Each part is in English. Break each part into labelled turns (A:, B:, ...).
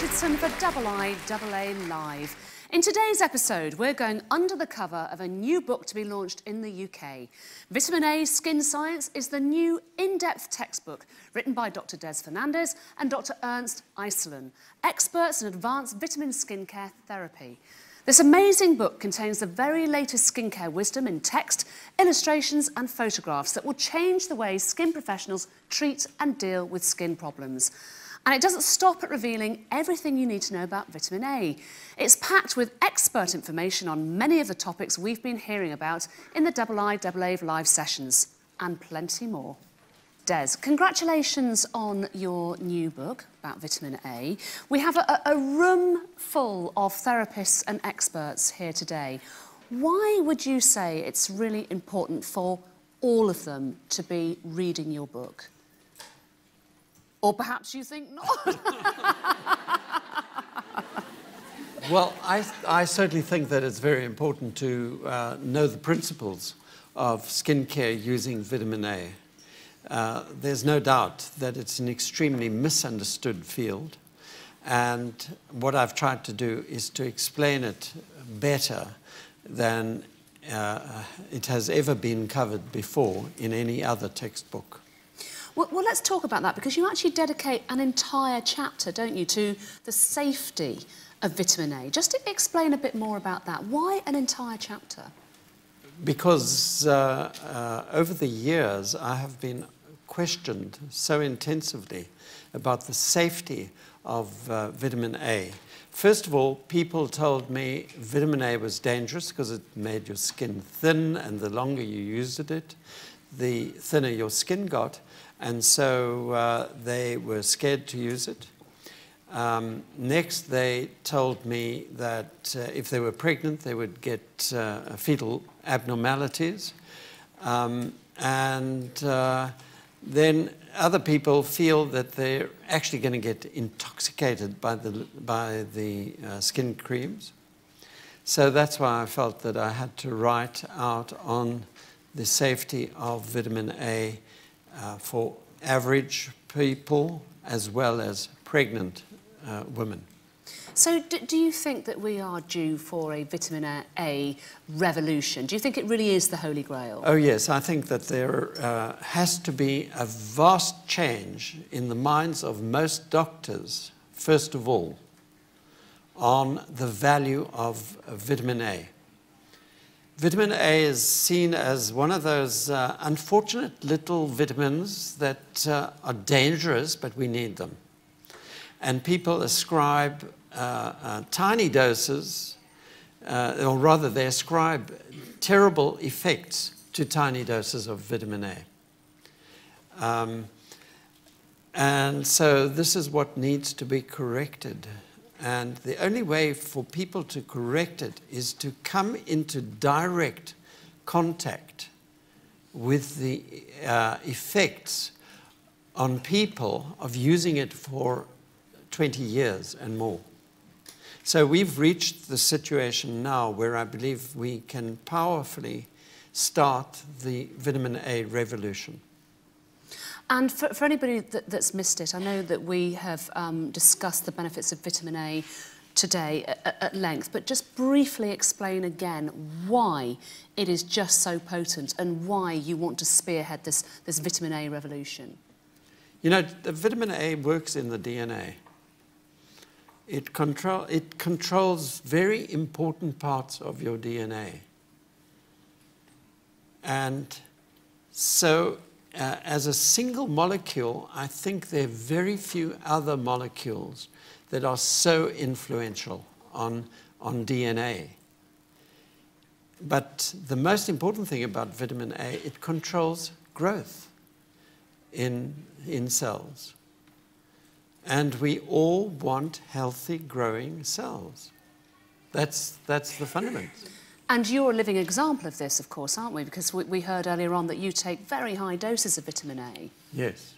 A: Richardson for iiaa Live. In today's episode, we're going under the cover of a new book to be launched in the UK. Vitamin A Skin Science is the new in-depth textbook written by Dr Des Fernandes and Dr Ernst Eiselen, experts in advanced vitamin skincare therapy. This amazing book contains the very latest skincare wisdom in text, illustrations and photographs that will change the way skin professionals treat and deal with skin problems. And it doesn't stop at revealing everything you need to know about vitamin A. It's packed with expert information on many of the topics we've been hearing about in the iiaa Live sessions, and plenty more. Des, congratulations on your new book about vitamin A. We have a room full of therapists and experts here today. Why would you say it's really important for all of them to be reading your book? Or perhaps you think not.
B: Well, I certainly think that it's very important to know the principles of skincare using vitamin A. There's no doubt that it's an extremely misunderstood field, and what I've tried to do is to explain it better than it has ever been covered before in any other textbook.
A: Well, let's talk about that, because you actually dedicate an entire chapter, don't you, to the safety of vitamin A. Just to explain a bit more about that. Why an entire chapter? Because
B: over the years I have been questioned so intensively about the safety of vitamin A. First of all, people told me vitamin A was dangerous because it made your skin thin, and the longer you used it, the thinner your skin got. And so they were scared to use it. Next, they told me that if they were pregnant, they would get fetal abnormalities. Then other people feel that they're actually going to get intoxicated by the skin creams. So that's why I felt that I had to write out on the safety of vitamin A for average people as well as pregnant women.
A: So do you think that we are due for a vitamin A revolution? Do you think it really is the Holy Grail?
B: Oh yes, I think that there has to be a vast change in the minds of most doctors, first of all, on the value of vitamin A. Vitamin A is seen as one of those unfortunate little vitamins that are dangerous, but we need them. And people ascribe tiny doses, or rather they ascribe terrible effects to tiny doses of vitamin A. And so this is what needs to be corrected. And the only way for people to correct it is to come into direct contact with the effects on people of using it for 20 years and more. So we've reached the situation now where I believe we can powerfully start the vitamin A revolution.
A: And for anybody that's missed it, I know that we have discussed the benefits of vitamin A today at length, but just briefly explain again why it is just so potent and why you want to spearhead this vitamin A revolution.
B: You know, the vitamin A works in the DNA. It controls very important parts of your DNA. And so as a single molecule, I think there are very few other molecules that are so influential on DNA. But the most important thing about vitamin A, it controls growth in cells. And we all want healthy growing cells. That's the fundamentals.
A: And you're a living example of this, of course, aren't we? Because we heard earlier on that you take very high doses of vitamin A.
B: Yes.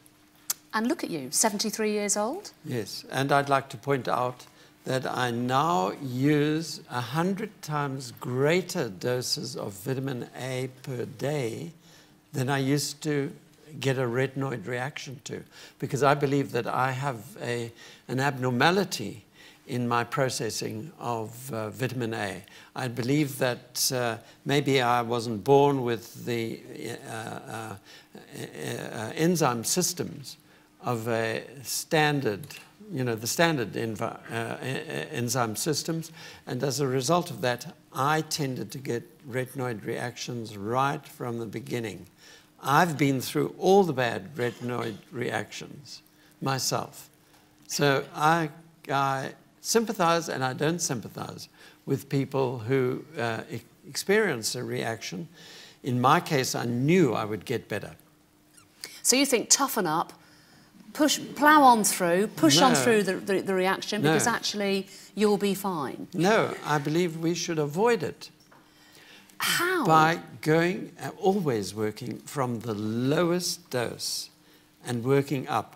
A: And look at you, 73 years old?
B: Yes, and I'd like to point out that I now use 100 times greater doses of vitamin A per day than I used to get a retinoid reaction to, because I believe that I have an abnormality in my processing of vitamin A. I believe that maybe I wasn't born with the enzyme systems of a standard, the standard enzyme systems, and as a result of that, I tended to get retinoid reactions right from the beginning. I've been through all the bad retinoid reactions myself. So I sympathize and I don't sympathize with people who experience a reaction. In my case, I knew I would get better.
A: So you think toughen up, plough on through, push on through the reaction, because actually you'll be fine?
B: No, I believe we should avoid it.
A: How?
B: By always working from the lowest dose and working up.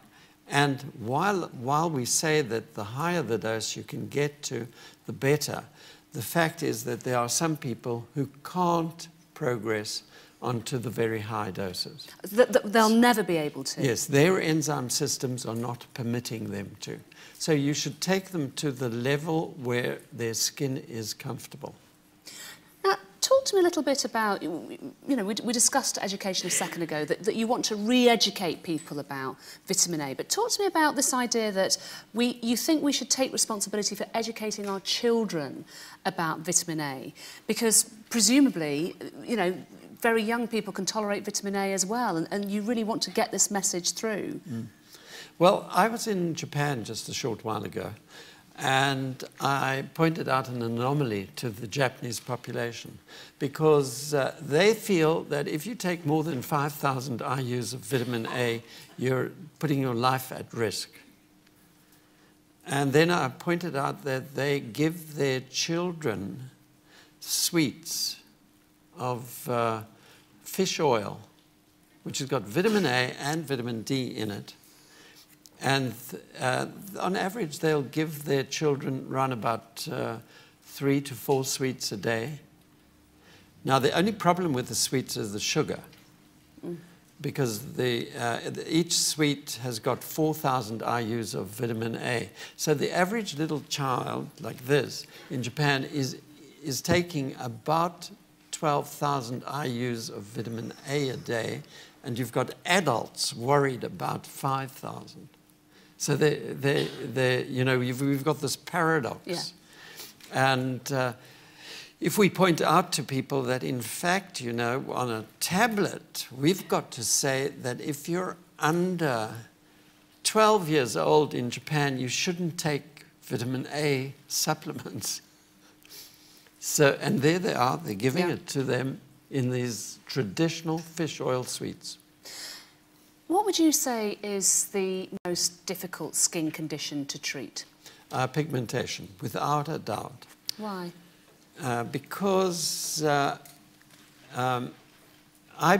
B: And while we say that the higher the dose you can get to, the better, the fact is that there are some people who can't progress onto the very high doses.
A: They'll never be able to?
B: Yes, their enzyme systems are not permitting them to. So you should take them to the level where their skin is comfortable.
A: Now, talk to me a little bit about, we discussed education a second ago, that you want to re-educate people about vitamin A, but talk to me about this idea that you think we should take responsibility for educating our children about vitamin A, because presumably, very young people can tolerate vitamin A as well, and you really want to get this message through. Mm.
B: Well, I was in Japan just a short while ago, and I pointed out an anomaly to the Japanese population, because they feel that if you take more than 5,000 IUs of vitamin A, you're putting your life at risk. And then I pointed out that they give their children sweets of fish oil, which has got vitamin A and vitamin D in it. And on average, they'll give their children around about 3 to 4 sweets a day. Now, the only problem with the sweets is the sugar, because each sweet has got 4,000 IUs of vitamin A. So the average little child like this in Japan is taking about 12,000 IUs of vitamin A a day, and you've got adults worried about 5,000. So we've got this paradox. Yeah. And if we point out to people that, in fact, on a tablet, we've got to say that if you're under 12 years old in Japan, you shouldn't take vitamin A supplements. So, and there they are, they're giving it to them in these traditional fish oil sweets.
A: What would you say is the most difficult skin condition to treat?
B: Pigmentation, without a doubt.
A: Why?
B: Because I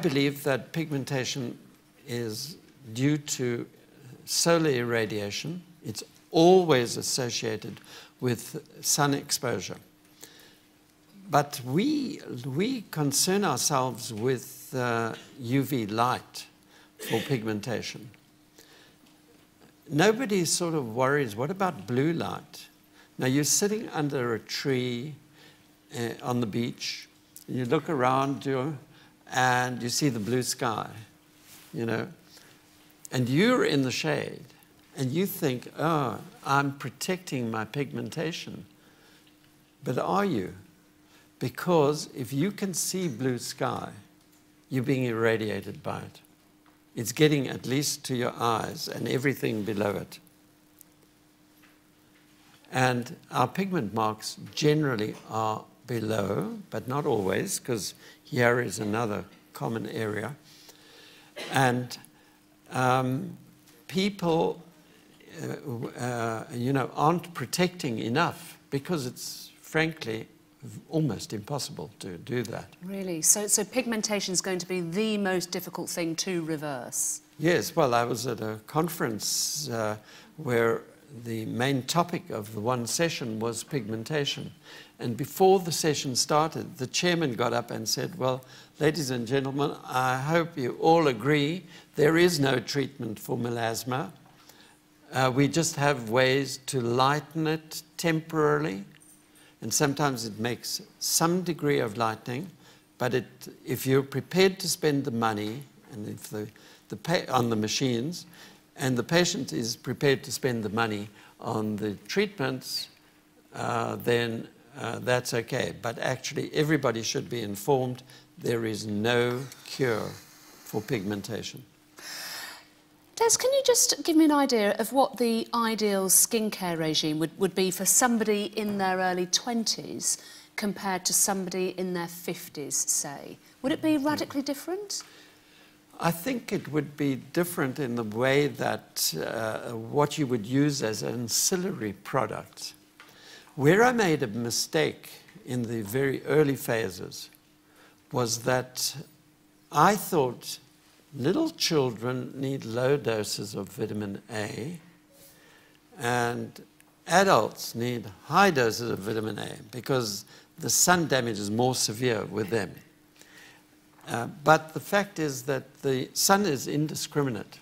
B: believe that pigmentation is due to solar irradiation. It's always associated with sun exposure. But we concern ourselves with UV light for pigmentation. Nobody sort of worries, what about blue light? Now, you're sitting under a tree on the beach, and you look around you, and you see the blue sky, and you're in the shade, and you think, oh, I'm protecting my pigmentation. But are you? Because if you can see blue sky, you're being irradiated by it. It's getting at least to your eyes and everything below it. And our pigment marks generally are below, but not always, because here is another common area. And people, aren't protecting enough, because it's, frankly, almost impossible to do that.
A: Really? So pigmentation is going to be the most difficult thing to reverse?
B: Yes. Well, I was at a conference where the main topic of the one session was pigmentation. And before the session started, the chairman got up and said, well, ladies and gentlemen, I hope you all agree there is no treatment for melasma. We just have ways to lighten it temporarily, and sometimes it makes some degree of lightening, but if you're prepared to spend the money and if on the machines, and the patient is prepared to spend the money on the treatments, then that's okay. But actually, everybody should be informed there is no cure for pigmentation.
A: Des, can you just give me an idea of what the ideal skincare regime would be for somebody in their early 20s compared to somebody in their 50s, say? Would it be radically different?
B: I think it would be different in the way that what you would use as ancillary products. Where I made a mistake in the very early phases was that I thought little children need low doses of vitamin A, and adults need high doses of vitamin A because the sun damage is more severe with them. But the fact is that the sun is indiscriminate.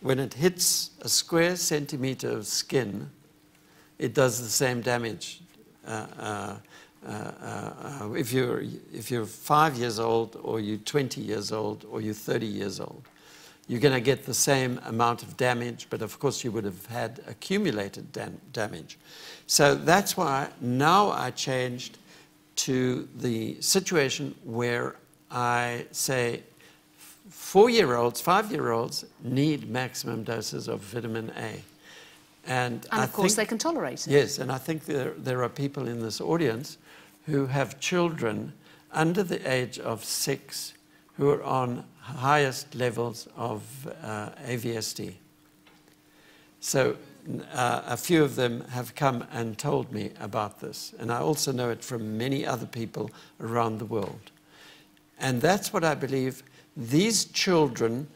B: When it hits a square centimeter of skin, it does the same damage. If you're 5 years old, or you're 20 years old, or you're 30 years old, you're going to get the same amount of damage, but of course you would have had accumulated damage. So that's why now I changed to the situation where I say 4-year-olds, 5-year-olds need maximum doses of vitamin A. And
A: of course they can tolerate it.
B: Yes, and I think there are people in this audience who have children under the age of 6 who are on highest levels of AVSD. So a few of them have come and told me about this, and I also know it from many other people around the world. And that's what I believe. These children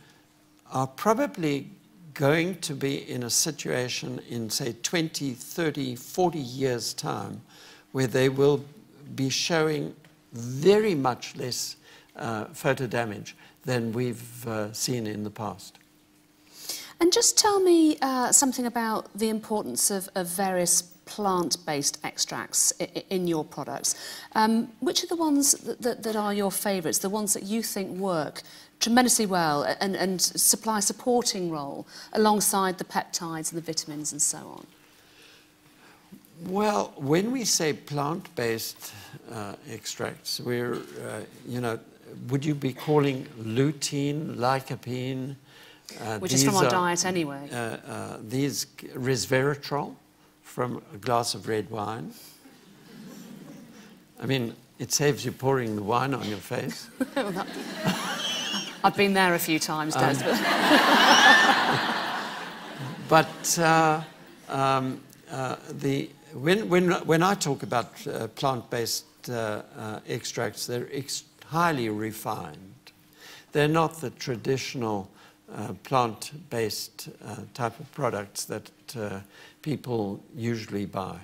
B: are probably going to be in a situation in, say, 20, 30, 40 years' time where they will be showing very much less photo damage than we've seen in the past.
A: And just tell me something about the importance of various plant-based extracts in your products. Which are the ones that are your favourites, the ones that you think work tremendously well and supply a supporting role alongside the peptides and the vitamins and so on?
B: Well, when we say plant-based extracts, we're, you know, would you be calling lutein, lycopene?
A: Which is from our diet anyway.
B: These resveratrol from a glass of red wine. I mean, it saves you pouring the wine on your face.
A: I've been there a few times, Des.
B: When I talk about plant-based extracts, they're highly refined. They're not the traditional plant-based type of products that people usually buy.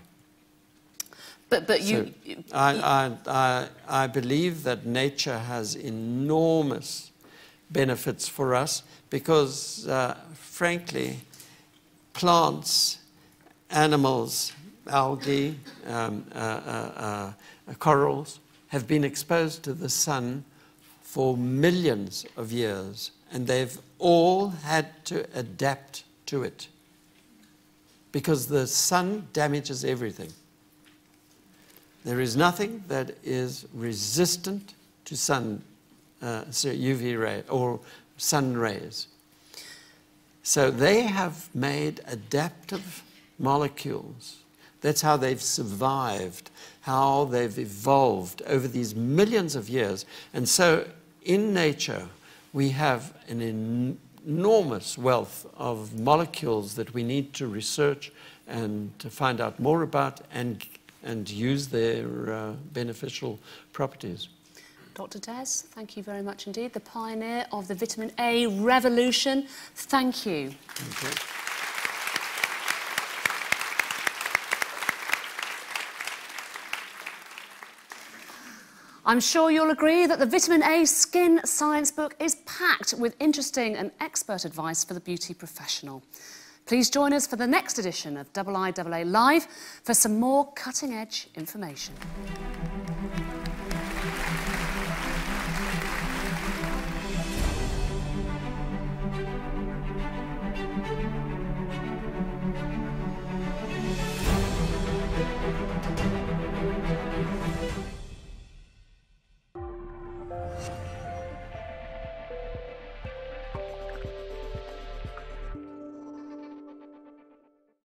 A: But you...
B: So I believe that nature has enormous benefits for us because, frankly, plants, animals, algae, corals have been exposed to the sun for millions of years, and they've all had to adapt to it because the sun damages everything. There is nothing that is resistant to UV ray or sun rays. So they have made adaptive molecules. That's how they've survived, how they've evolved over these millions of years. And so in nature, we have an enormous wealth of molecules that we need to research and to find out more about and use their beneficial properties.
A: Dr. Des, thank you very much indeed, the pioneer of the vitamin A revolution. Thank you.
B: Thank you.
A: I'm sure you'll agree that the Vitamin A Skin Science book is packed with interesting and expert advice for the beauty professional. Please join us for the next edition of iiaa Live for some more cutting-edge information.